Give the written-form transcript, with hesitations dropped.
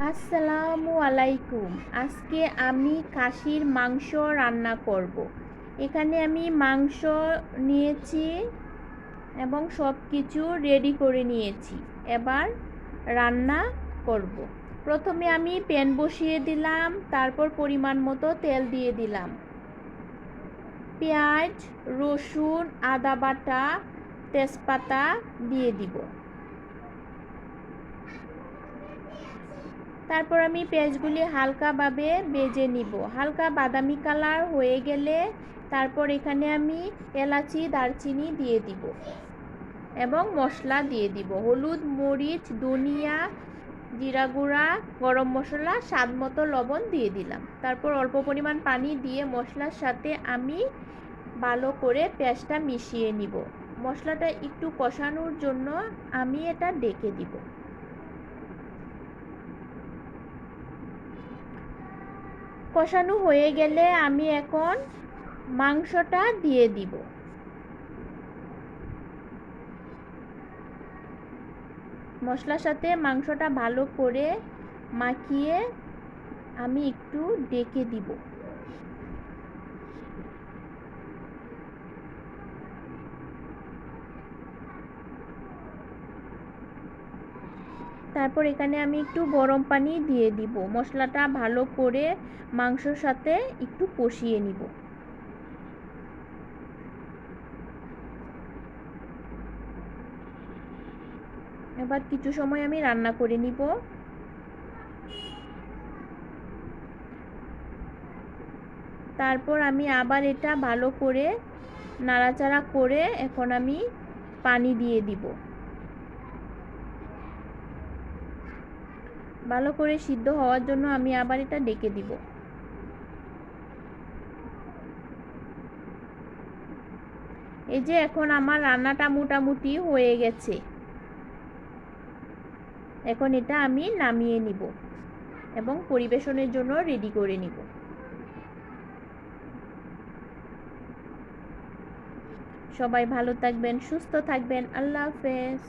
আসসালামু আলাইকুম। আজকে আমি খাসির মাংস রান্না করব। এখানে আমি মাংস নিয়েছি এবং সব কিছু রেডি করে নিয়েছি। এবার রান্না করব। প্রথমে আমি প্যান বসিয়ে দিলাম, তারপর পরিমাণ মতো তেল দিয়ে দিলাম। পেঁয়াজ, রসুন, আদা বাটা, তেজপাতা দিয়ে দিব। তারপর আমি পেঁয়াজগুলি হালকাভাবে ভেজে নিব। হালকা বাদামি কালার হয়ে গেলে তারপর এখানে আমি এলাচি, দারচিনি দিয়ে দিব এবং মশলা দিয়ে দিব। হলুদ, মরিচ, ধনিয়া, জিরা গুঁড়া, গরম মশলা, স্বাদ মতো লবণ দিয়ে দিলাম। তারপর অল্প পরিমাণ পানি দিয়ে মশলার সাথে আমি ভালো করে পেঁয়াজটা মিশিয়ে নিব। মশলাটা একটু কষানোর জন্য আমি এটা ঢেকে দিব। কষানো হয়ে গেলে আমি এখন মাংসটা দিয়ে দিব। মশলার সাথে মাংসটা ভালো করে মাখিয়ে আমি একটু ঢেকে দিব। তারপর এখানে আমি একটু গরম পানি দিয়ে দিব। মশলাটা ভালো করে মাংসর সাথে একটু কষিয়ে নিব। এবার কিছু সময় আমি রান্না করে নিব। তারপর আমি আবার এটা ভালো করে নাড়াচাড়া করে এখন আমি পানি দিয়ে দিব। ভালো করে সিদ্ধ হওয়ার জন্য আমি আবার এটা ঢেকে দিব। এই যে এখন আমার রান্নাটা মোটামুটি হয়ে গেছে। এখন এটা আমি নামিয়ে নিব এবং পরিবেশনের জন্য রেডি করে নিব। সবাই ভালো থাকবেন, সুস্থ থাকবেন। আল্লাহ হাফেজ।